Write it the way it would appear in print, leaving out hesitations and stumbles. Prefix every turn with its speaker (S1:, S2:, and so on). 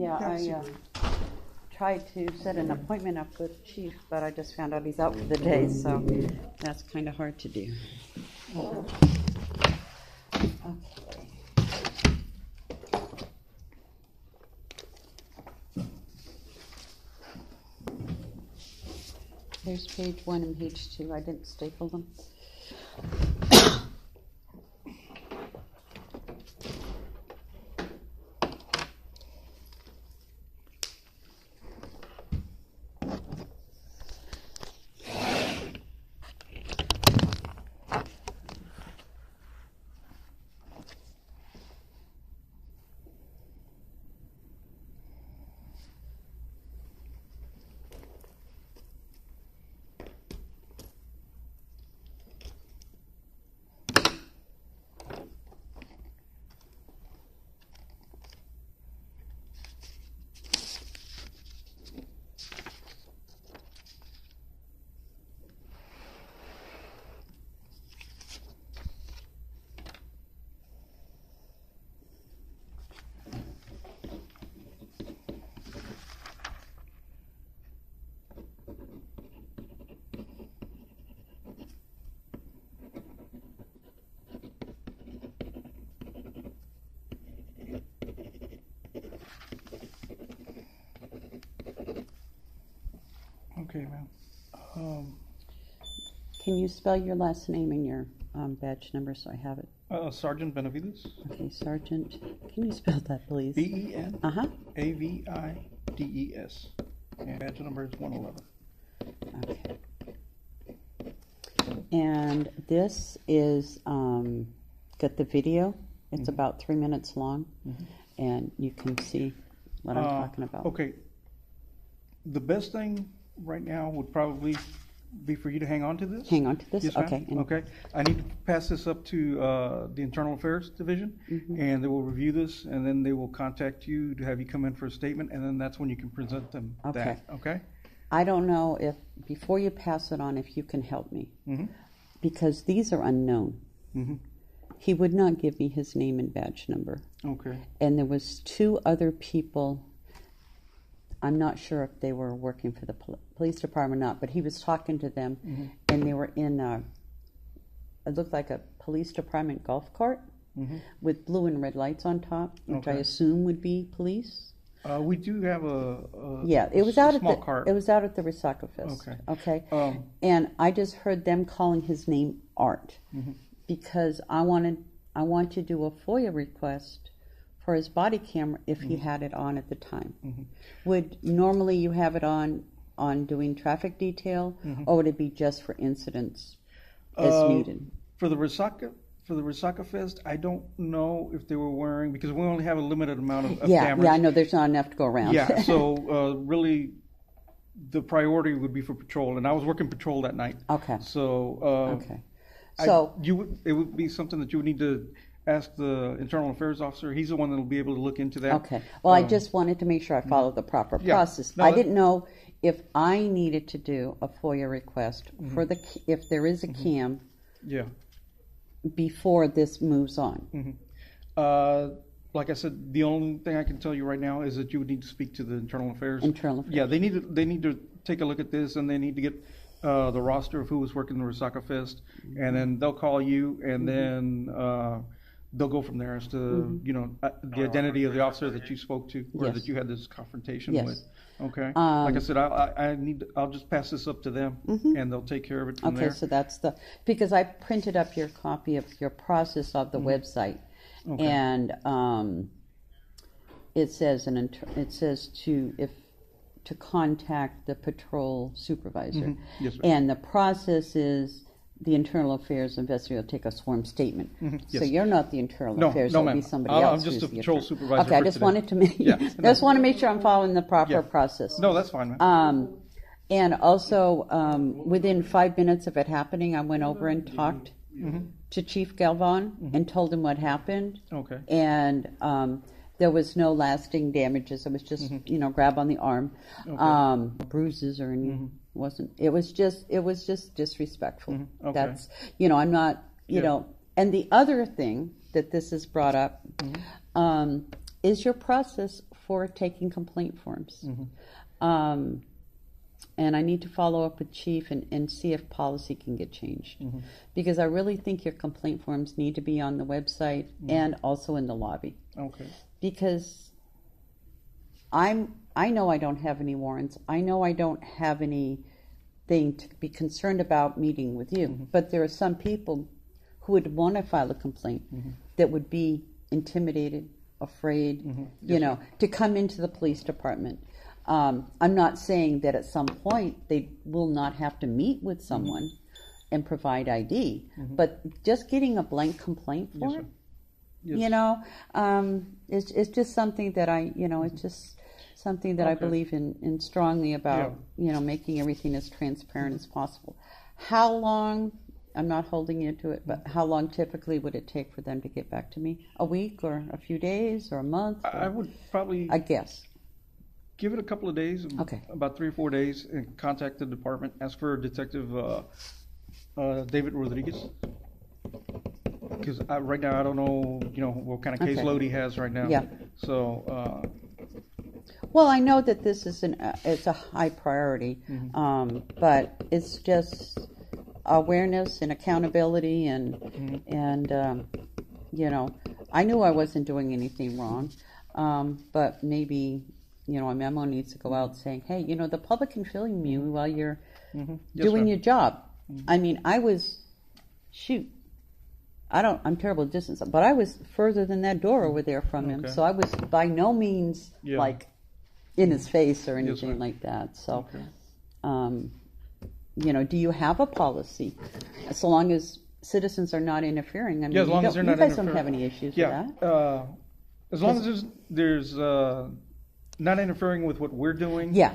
S1: Yeah, I tried to set an appointment up with Chief, but I just found out he's out for the day, so that's kind of hard to do. Okay. There's page 1 and page 2. I didn't staple them.
S2: Okay, ma'am.
S1: Can you spell your last name and your badge number so I have it?
S2: Sergeant Benavides.
S1: Okay, Sergeant. Can you spell that, please?
S2: B-E-N-A-V-I-D-E-S. And badge number is 111.
S1: Okay. And this is got the video. It's about 3 minutes long, and you can see what I'm talking about.
S2: Okay. The best thing right now would probably be for you to hang on to this.
S1: Hang on to this?
S2: Yes, ma'am.
S1: Okay.
S2: Okay. I need to pass this up to the Internal Affairs Division, and they will review this, and then they will contact you to have you come in for a statement, and then that's when you can present them that. Okay.
S1: I don't know if, before you pass it on, if you can help me, because these are unknown. He would not give me his name and badge number.
S2: Okay.
S1: And there was 2 other people. I'm not sure if they were working for the police department or not, but he was talking to them, and they were in it looked like a police department golf cart with blue and red lights on top, which I assume would be police.
S2: We do have
S1: it was out
S2: small
S1: at
S2: cart.
S1: It was out at the Resaca Fest. Okay. And I just heard them calling his name Art because I want to do a FOIA request for his body camera if he had it on at the time. Would normally you have it on doing traffic detail, or would it be just for incidents as needed?
S2: For the Resaca Fest, I don't know if they were wearing, because we only have a limited amount of cameras.
S1: Yeah, I know there's not enough to go around.
S2: Yeah, so really the priority would be for patrol, and I was working patrol that night.
S1: Okay.
S2: So it would be something that you would need to ask the Internal Affairs Officer. He's the one that will be able to look into that.
S1: Okay. Well, I just wanted to make sure I followed the proper process.
S2: No,
S1: I didn't know if I needed to do a FOIA request for if there is a cam before this moves on.
S2: Like I said, the only thing I can tell you right now is that you would need to speak to the Internal Affairs.
S1: Internal Affairs.
S2: Yeah, they need to take a look at this, and they need to get the roster of who was working the Resaca Fest, and then they'll call you, and then they'll go from there as to the identity of the officer that you spoke to or that you had this confrontation with. Okay. Like I said, I'll just pass this up to them, and they'll take care of it from there.
S1: Okay, so that's because I printed up your copy of your process of the website, and it says to contact the patrol supervisor,
S2: Yes, sir.
S1: and the process is the Internal Affairs investigator will take a sworn statement.
S2: Yes.
S1: So you're not the Internal Affairs;
S2: no,
S1: it'll be
S2: ma'am.
S1: somebody else.
S2: I'm just a
S1: who's the
S2: patrol
S1: attorney.
S2: supervisor.
S1: Okay, I just wanted to make just want to make sure I'm following the proper process.
S2: No, that's fine, ma'am.
S1: And also, within 5 minutes of it happening, I went over and talked to Chief Galvan and told him what happened.
S2: Okay.
S1: And there was no lasting damages. It was just, grab on the arm, bruises or any. It was just disrespectful.
S2: Okay.
S1: That's, I'm not, and the other thing that this has brought up, is your process for taking complaint forms. And I need to follow up with Chief and see if policy can get changed. Because I really think your complaint forms need to be on the website and also in the lobby.
S2: Okay.
S1: Because I know I don't have any warrants. I know I don't have anything to be concerned about meeting with you. But there are some people who would want to file a complaint that would be intimidated, afraid, to come into the police department. I'm not saying that at some point they will not have to meet with someone and provide ID, but just getting a blank complaint form, it's just something that it's just something that I believe in strongly about, making everything as transparent as possible. How long, I'm not holding you to it, but how long typically would it take for them to get back to me? A week or a few days or a month?
S2: I would probably...
S1: I guess.
S2: Give it a couple of days, about 3 or 4 days, and contact the department. Ask for Detective David Rodriguez. Because right now I don't know, what kind of caseload he has right now.
S1: Yeah.
S2: So.
S1: Well, I know that this is it's a high priority, but it's just awareness and accountability and I knew I wasn't doing anything wrong, but maybe. A memo needs to go out saying, hey, the public can film you while you're doing your job. I mean, I'm terrible at distance, but I was further than that door over there from him. So I was by no means like in his face or anything like that. So, do you have a policy? So long as citizens are not interfering. I mean,
S2: as long as they're not
S1: interfering. You guys don't have any issues with that?
S2: As long as there's not interfering with what we're doing.
S1: Yeah,